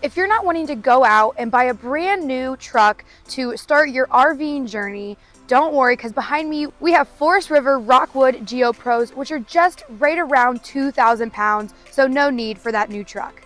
If you're not wanting to go out and buy a brand new truck to start your RVing journey, don't worry, because behind me we have Forest River Rockwood Geo Pros, which are just right around 2,000 pounds, so no need for that new truck.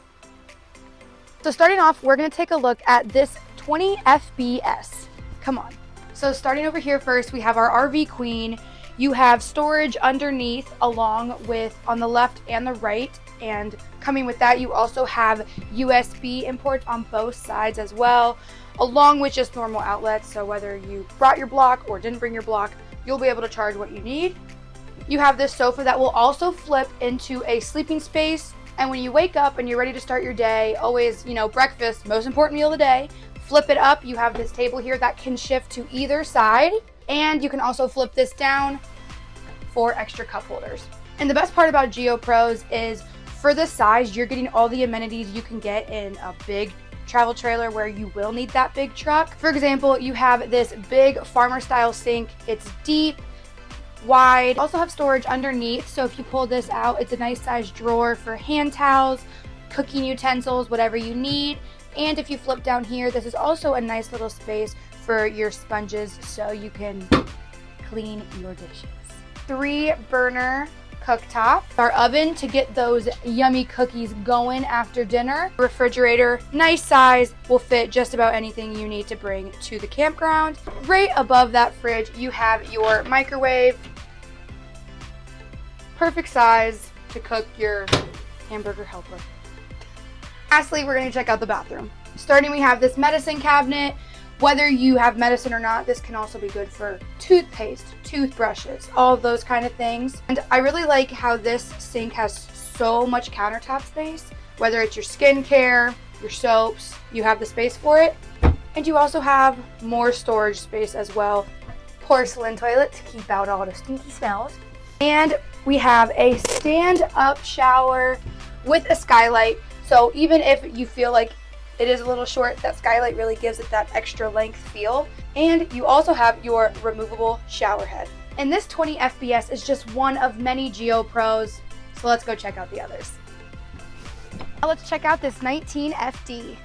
So starting off, we're going to take a look at this 20 FBS. Come on. So starting over here first, we have our RV Queen. You have storage underneath along with on the left and the right, and coming with that you also have USB imports on both sides as well, along with just normal outlets. So whether you brought your block or didn't bring your block, you'll be able to charge what you need. You have this sofa that will also flip into a sleeping space, and when you wake up and you're ready to start your day, always, breakfast, most important meal of the day, flip it up. You have this table here that can shift to either side, and you can also flip this down for extra cup holders. And the best part about Geo Pros is for this size, you're getting all the amenities you can get in a big travel trailer where you will need that big truck. For example, you have this big farmer style sink. It's deep, wide. Also have storage underneath, so if you pull this out, it's a nice sized drawer for hand towels, cooking utensils, whatever you need. And if you flip down here, this is also a nice little space for your sponges so you can clean your dishes. 3-burner cooktop, our oven to get those yummy cookies going after dinner, refrigerator, nice size, will fit just about anything you need to bring to the campground. Right above that fridge, you have your microwave, perfect size to cook your hamburger helper. Lastly, we're going to check out the bathroom. Starting, we have this medicine cabinet. Whether you have medicine or not, this can also be good for toothpaste, toothbrushes, all of those kind of things. And I really like how this sink has so much countertop space. Whether it's your skincare, your soaps, you have the space for it. And you also have more storage space as well. Porcelain toilet to keep out all the stinky smells. And we have a stand-up shower with a skylight. So even if you feel like it is a little short, that skylight really gives it that extra length feel. And you also have your removable shower head. And this 20 FBS is just one of many Geo Pros, so let's go check out the others. Now let's check out this 19 FD.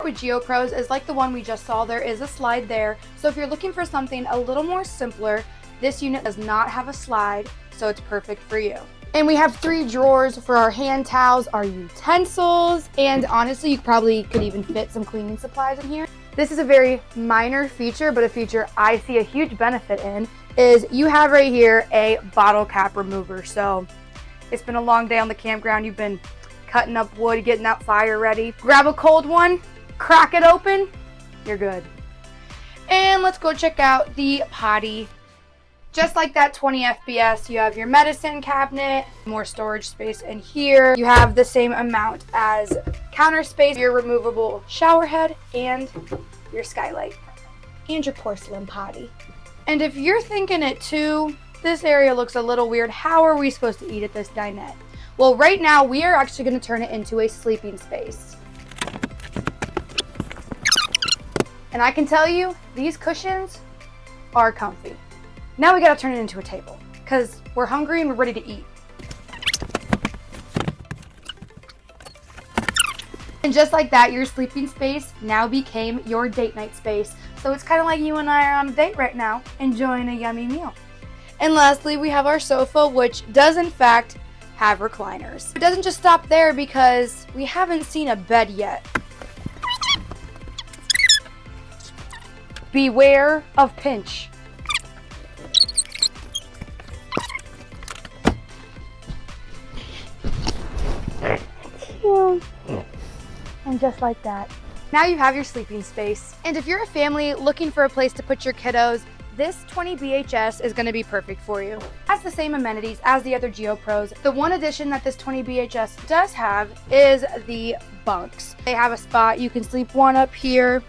With Geo Pros is like the one we just saw. There is a slide there, so if you're looking for something a little more simpler, this unit does not have a slide, so it's perfect for you. And we have 3 drawers for our hand towels, our utensils, and honestly, you probably could even fit some cleaning supplies in here. This is a very minor feature, but a feature I see a huge benefit in is you have right here a bottle cap remover. So it's been a long day on the campground. You've been cutting up wood, getting that fire ready. Grab a cold one, crack it open, you're good. And let's go check out the potty. Just like that 20 FBS, you have your medicine cabinet, more storage space in here. You have the same amount as counter space, your removable shower head, and your skylight, and your porcelain potty. And if you're thinking it too, this area looks a little weird. How are we supposed to eat at this dinette? Well, right now we are actually going to turn it into a sleeping space. And I can tell you, these cushions are comfy. Now we gotta turn it into a table because we're hungry and we're ready to eat. And just like that, your sleeping space now became your date night space. So it's kind of like you and I are on a date right now, enjoying a yummy meal. And lastly, we have our sofa, which does in fact have recliners. It doesn't just stop there because we haven't seen a bed yet. Beware of pinch. And just like that, now you have your sleeping space. And if you're a family looking for a place to put your kiddos, this 20 BHS is going to be perfect for you. It has the same amenities as the other Geo Pros. The one addition that this 20 BHS does have is the bunks. They have a spot. You can sleep one up here,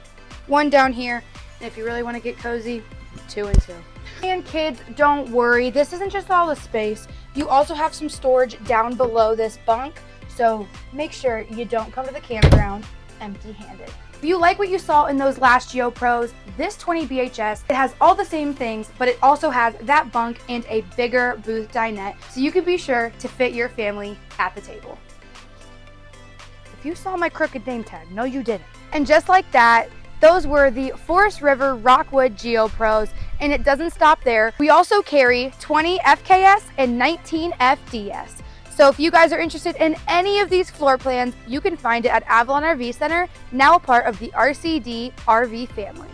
one down here, and if you really want to get cozy, 2 and 2. And kids, don't worry. This isn't just all the space. You also have some storage down below this bunk. So make sure you don't come to the campground empty-handed. If you like what you saw in those last Geo Pros, this 20 BHS, it has all the same things, but it also has that bunk and a bigger booth dinette, so you can be sure to fit your family at the table. if you saw my crooked name tag, no you didn't. And just like that, those were the Forest River Rockwood GeoPros, and it doesn't stop there. We also carry 20 FKS and 19 FDS. So if you guys are interested in any of these floor plans, you can find it at Avalon RV Center, now a part of the RCD RV family.